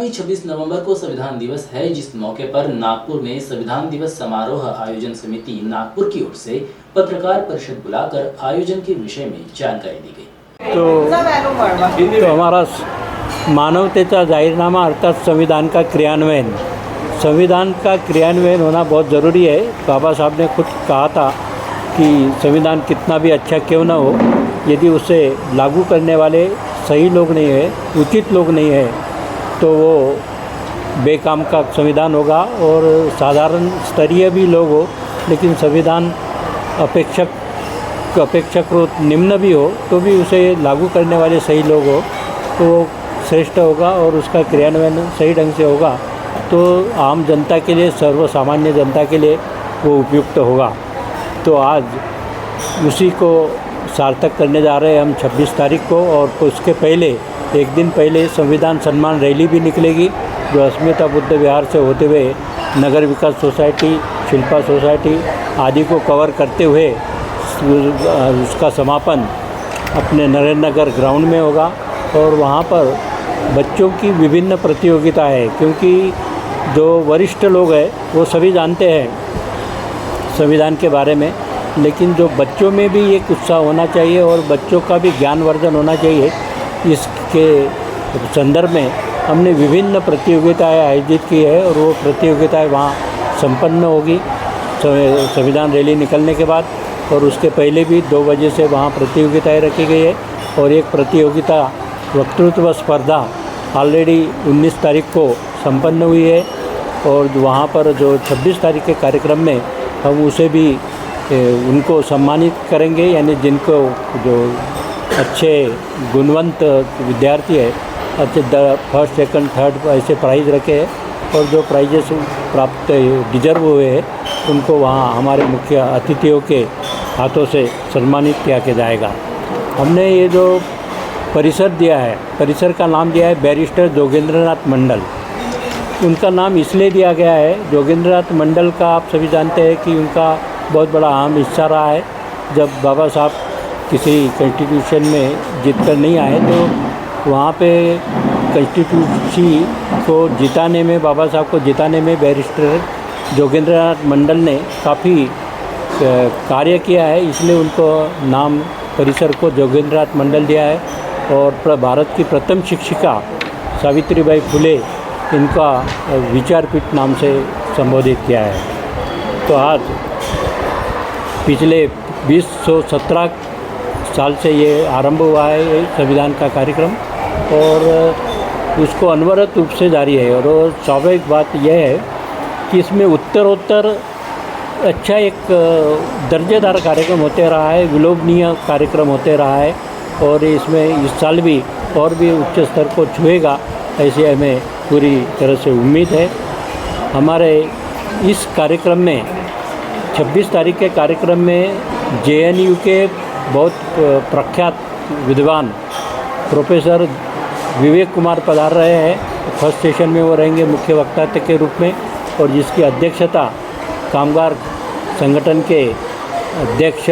आगामी 26 नवंबर को संविधान दिवस है, जिस मौके पर नागपुर में संविधान दिवस समारोह आयोजन समिति नागपुर की ओर से पत्रकार परिषद बुलाकर आयोजन के विषय में जानकारी दी गई। तो हमारा मानवतेचा जाहीरनामा अर्थात संविधान का क्रियान्वयन होना बहुत ज़रूरी है। बाबा साहब ने खुद कहा था कि संविधान कितना भी अच्छा क्यों ना हो, यदि उसे लागू करने वाले सही लोग नहीं है, उचित लोग नहीं है, तो वो बेकाम का संविधान होगा। और साधारण स्तरीय भी लोग हो, लेकिन संविधान अपेक्षाकृत निम्न भी हो, तो भी उसे लागू करने वाले सही लोग हो तो वो श्रेष्ठ होगा और उसका क्रियान्वयन सही ढंग से होगा तो आम जनता के लिए, सर्वसामान्य जनता के लिए वो उपयुक्त होगा। तो आज उसी को सार्थक करने जा रहे हैं हम 26 तारीख को। और उसके पहले, एक दिन पहले संविधान सम्मान रैली भी निकलेगी, जो अस्मिता बुद्ध विहार से होते हुए नगर विकास सोसाइटी, शिल्पा सोसाइटी आदि को कवर करते हुए उसका समापन अपने नरेंद्र नगर ग्राउंड में होगा। और वहाँ पर बच्चों की विभिन्न प्रतियोगिता है, क्योंकि जो वरिष्ठ लोग हैं वो सभी जानते हैं संविधान के बारे में, लेकिन जो बच्चों में भी एक उत्साह होना चाहिए और बच्चों का भी ज्ञानवर्धन होना चाहिए। इसके संदर्भ में हमने विभिन्न प्रतियोगिताएं आयोजित की है और वो प्रतियोगिताएं वहाँ संपन्न होगी संविधान रैली निकलने के बाद। और उसके पहले भी 2 बजे से वहाँ प्रतियोगिताएं रखी गई है। और एक प्रतियोगिता वक्तृत्व स्पर्धा ऑलरेडी 19 तारीख को संपन्न हुई है। और वहाँ पर जो 26 तारीख के कार्यक्रम में हम उसे भी उनको सम्मानित करेंगे, यानी जिनको जो अच्छे गुणवंत विद्यार्थी है, अच्छे फर्स्ट, सेकंड, थर्ड ऐसे प्राइज़ रखे हैं और जो प्राइजेस प्राप्त डिजर्व हुए हैं उनको वहाँ हमारे मुख्य अतिथियों के हाथों से सम्मानित किया जाएगा। हमने ये जो परिसर दिया है, परिसर का नाम दिया है बैरिस्टर जोगेंद्रनाथ मंडल। उनका नाम इसलिए दिया गया है, जोगेंद्रनाथ मंडल का आप सभी जानते हैं कि उनका बहुत बड़ा अहम हिस्सा रहा है। जब बाबा साहब किसी कॉन्स्टिट्यूशन में जीतकर नहीं आए तो वहाँ पे कॉन्स्टिट्यूंसी को जिताने में, बाबा साहब को जिताने में बैरिस्टर जोगेंद्रनाथ मंडल ने काफ़ी कार्य किया है, इसलिए उनको नाम परिसर को जोगेंद्रनाथ मंडल दिया है। और भारत की प्रथम शिक्षिका सावित्रीबाई फुले, इनका विचारपीठ नाम से संबोधित किया है। तो आज पिछले 2017 साल से ये आरंभ हुआ है ये संविधान का कार्यक्रम और उसको अनवरत रूप से जारी है। और स्वाभाविक बात यह है कि इसमें उत्तरोत्तर अच्छा एक दर्जेदार कार्यक्रम होते रहा है, विलोभनीय कार्यक्रम होते रहा है और इसमें इस साल भी और भी उच्च स्तर को छुएगा, ऐसी हमें पूरी तरह से उम्मीद है। हमारे इस कार्यक्रम में 26 तारीख के कार्यक्रम में JNU के बहुत प्रख्यात विद्वान प्रोफेसर विवेक कुमार पधार रहे हैं। फर्स्ट सेशन में वो रहेंगे मुख्य वक्ता के रूप में और जिसकी अध्यक्षता कामगार संगठन के अध्यक्ष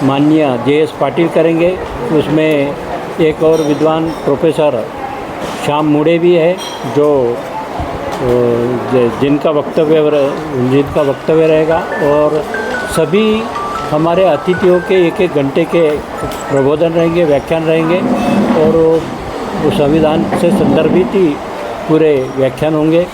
माननीय JS पाटिल करेंगे। उसमें एक और विद्वान प्रोफेसर श्याम मुड़े भी है, जो जिनका वक्तव्य रहेगा। और सभी हमारे अतिथियों के 1-1 घंटे के प्रबोधन रहेंगे, व्याख्यान रहेंगे और वो संविधान से संदर्भित ही पूरे व्याख्यान होंगे।